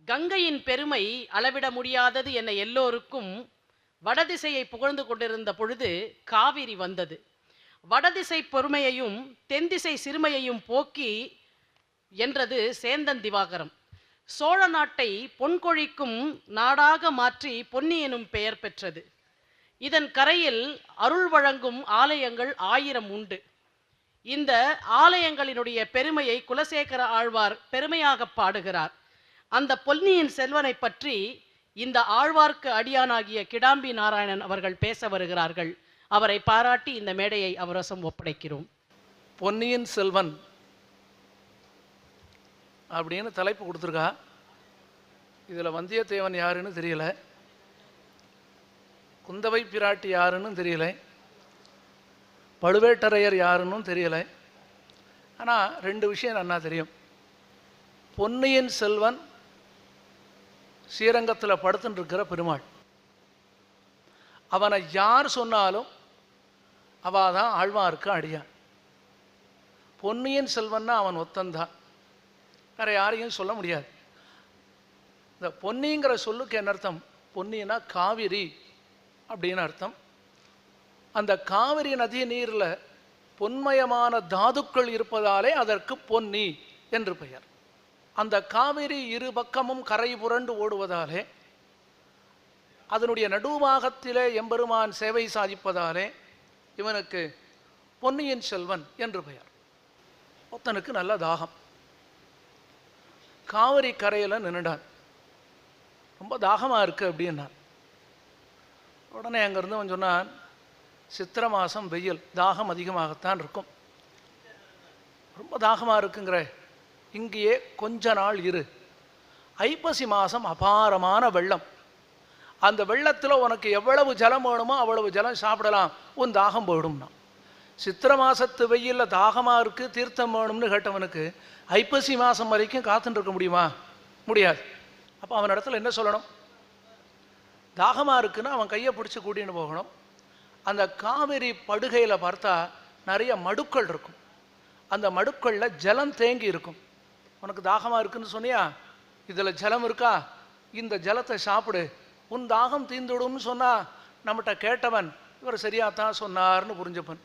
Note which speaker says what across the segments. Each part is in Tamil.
Speaker 1: கங்கையின் பெருமை அளவிட முடியாதது என எல்லோருக்கும் வடதிசையை புகழ்ந்து கொண்டிருந்த பொழுது காவிரி வந்தது. வடதிசை பொறுமையையும் தென்திசை சிறுமையையும் போக்கி என்றது சேந்தன் திவாகரம். சோழ நாட்டை பொன்கொழிக்கும் நாடாக மாற்றி பொன்னி எனும் பெயர் பெற்றது. இதன் கரையில் அருள் வழங்கும் ஆலயங்கள் 1000 உண்டு. இந்த ஆலயங்களினுடைய பெருமையை குலசேகர ஆழ்வார் பெருமையாக பாடுகிறார். அந்த பொன்னியின் செல்வனை பற்றி இந்த ஆழ்வார்க்கு அடியானாகிய கிடாம்பி நாராயணன் அவர்கள் பேச வருகிறார்கள். அவரை பாராட்டி இந்த மேடையை அவரசம் ஒப்படைக்கிறோம்.
Speaker 2: பொன்னியின் செல்வன் அப்படின்னு தலைப்பு கொடுத்துருக்கா. இதில் வந்தியத்தேவன் யாருன்னு தெரியல, குந்தவை பிராட்டி யாருன்னு தெரியல, பழுவேட்டரையர் யாருன்னு தெரியல. ஆனால் 2 விஷயம் நன்னா தெரியும். பொன்னியின் செல்வன் ஸ்ரீரங்கத்தில் படுத்துட்டு இருக்கிற பெருமாள். அவனை யார் சொன்னாலும் அவள் தான் ஆழ்வாருக்கு அடியான். பொன்னியின் செல்வன்னா அவன் ஒத்தந்தான், வேற யாரையும் சொல்ல முடியாது. இந்த பொன்னிங்கிற சொல்லுக்கு என்ன அர்த்தம்? பொன்னின்னா காவிரி அப்படின்னு அர்த்தம். அந்த காவிரி நதி நீரில் பொன்மயமான தாதுக்கள் இருப்பதாலே அதற்கு பொன்னி என்று பெயர். அந்த காவிரி இரு பக்கமும் கரை புரண்டு ஓடுவதாலே, அதனுடைய நடுவாகத்திலே எம்பெருமான் சேவை சாதிப்பதாலே இவனுக்கு பொன்னியின் செல்வன் என்று பெயர். ஒருத்தனுக்கு நல்ல தாகம், காவிரி கரையில் நின்றுடான். ரொம்ப தாகமாக இருக்குது அப்படின்னான். உடனே அங்கேருந்து அவன் சொன்னான், சித்திரை மாதம் வெயில், தாகம் அதிகமாகத்தான் இருக்கும். ரொம்ப தாகமாக இருக்குங்கிற, இங்கேயே கொஞ்ச நாள் இரு. ஐப்பசி மாதம் அபாரமான வெள்ளம், அந்த வெள்ளத்தில் உனக்கு எவ்வளவு ஜலம் வேணுமோ அவ்வளவு ஜலம் சாப்பிடலாம், உன் தாகம் போயிடும்னா. சித்திரை மாதத்து வெயிலில் தாகமாக இருக்குது, தீர்த்தம் வேணும்னு கேட்டவனுக்கு ஐப்பசி மாதம் வரைக்கும் காத்துட்டு இருக்க முடியுமா? முடியாது. அப்போ அவன் இடத்துல என்ன சொல்லணும்? தாகமாக இருக்குன்னா அவன் கையை பிடிச்சி கூட்டின்னு போகணும். அந்த காவிரி படுகையில் பார்த்தா நிறைய மடுக்கள் இருக்கும். அந்த மடுக்களில் ஜலம் தேங்கி இருக்கும். உனக்கு தாகமாக இருக்குன்னு சொன்னியா, இதில் ஜலம் இருக்கா, இந்த ஜலத்தை சாப்பிடு, உன் தாகம் தீந்துடும்னு சொன்னால் நம்மகிட்ட கேட்டவன் இவர் சரியாகத்தான் சொன்னார்னு புரிஞ்சப்பன்.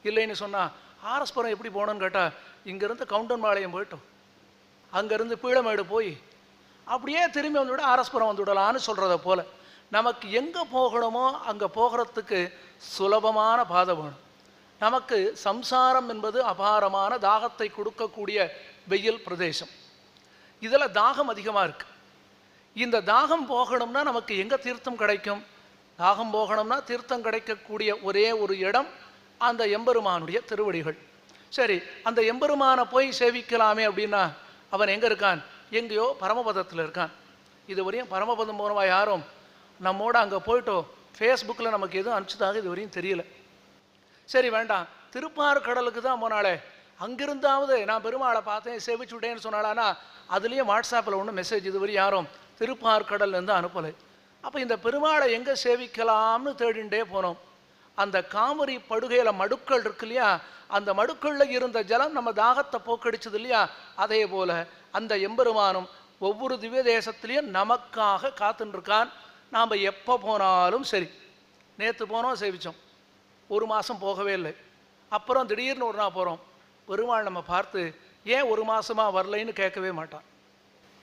Speaker 2: இல்லைன்னு சொன்னால் ஆரஸ்புரம் எப்படி போகணுன்னு கேட்டால், இங்கேருந்து கவுண்டன்பாளையம் போயிட்டோம், அங்கேருந்து பீளமேடு போய் அப்படியே திரும்பி வந்துவிட ஆரஸ்புரம் வந்துவிடலான்னு சொல்கிறத போல், நமக்கு எங்கே போகணுமோ அங்கே போகிறதுக்கு சுலபமான பாதை வேணும். நமக்கு சம்சாரம் என்பது அபாரமான தாகத்தை கொடுக்கக்கூடிய வெயில் பிரதேசம். இதில் தாகம் அதிகமாக இருக்குது. இந்த தாகம் போகணும்னா நமக்கு எங்கே தீர்த்தம் கிடைக்கும்? தாகம் போகணும்னா தீர்த்தம் கிடைக்கக்கூடிய ஒரே ஒரு இடம் அந்த எம்பெருமானுடைய திருவடிகள். சரி, அந்த எம்பெருமானை போய் சேவிக்கலாமே அப்படின்னா அவன் எங்கே இருக்கான்? எங்கேயோ பரமபதத்தில் இருக்கான். இதுவரையும் பரமபதம் போனவா யாரும் நம்மோட அங்கே போயிட்டோம், ஃபேஸ்புக்கில் நமக்கு எதுவும் அனுப்பிச்சதாக இதுவரையும் தெரியல. சரி வேண்டாம், திருப்பாற்கடலுக்கு தான் போனாலே, அங்கிருந்தாவது நான் பெருமாளை பார்த்தேன் சேவிச்சு விட்டேன்னு சொன்னாலானா அதுலேயும் வாட்ஸ்அப்பில் ஒன்றும் மெசேஜ் இதுவரை யாரும் திருப்பாற்கடல்லேருந்து அனுப்பலை. அப்போ இந்த பெருமாளை எங்கே சேவிக்கலாம்னு தேடிண்டே போனோம். அந்த காவிரி படுகையில் மடுக்கள் இருக்கு இல்லையா, அந்த மடுக்களில் இருந்த ஜலம் நம்ம தாகத்தை போக்கடிச்சது இல்லையா, அதே போல் அந்த எம்பெருமானும் ஒவ்வொரு திவ்ய தேசத்துலேயும் நமக்காக காத்துருக்கான். நாம் எப்போ போனாலும் சரி, நேற்று போனோம் சேவித்தோம், 1 மாதம் போகவே இல்லை, அப்புறம் திடீர்னு ஒரு நாள் போகிறோம், பெருமாள் நம்ம பார்த்து ஏன் 1 மாதமாக வரலைன்னு கேட்கவே மாட்டான்.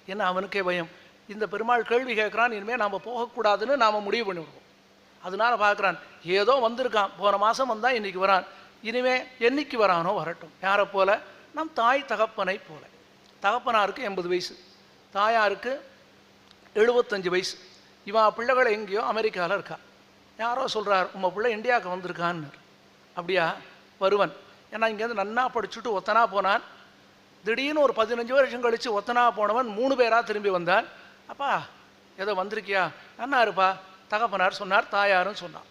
Speaker 2: ஏன்னா அவனுக்கே பயம், இந்த பெருமாள் கேள்வி கேட்குறான், இனிமேல் நாம் போகக்கூடாதுன்னு நாம் முடிவு பண்ணிவிடுவோம். அதனால பார்க்குறான், ஏதோ வந்திருக்கான், போன மாதம் வந்தால் இன்றைக்கி வரான், இனிமே என்னைக்கு வரானோ வரட்டும். யாரை போல? நம் தாய் தகப்பனை போல. தகப்பனாருக்கு 80 வயசு, தாயாருக்கு 75 வயசு. இவன் பிள்ளைகளை எங்கேயோ அமெரிக்காவில் இருக்கா. யாரோ சொல்கிறார், உங்கள் பிள்ளை இந்தியாவுக்கு வந்திருக்கான்னு. அப்படியா? வருவன். ஏன்னா இங்கேருந்து நன்னா படிச்சுட்டு ஒத்தனா போனான். திடீர்னு ஒரு 15 வருஷம் கழித்து ஒத்தனா போனவன் 3 பேராக திரும்பி வந்தான். அப்பா ஏதோ வந்திருக்கியா? நன்னா இருப்பா, தகப்பனார் சொன்னார், தாயாரும் சொன்னான்.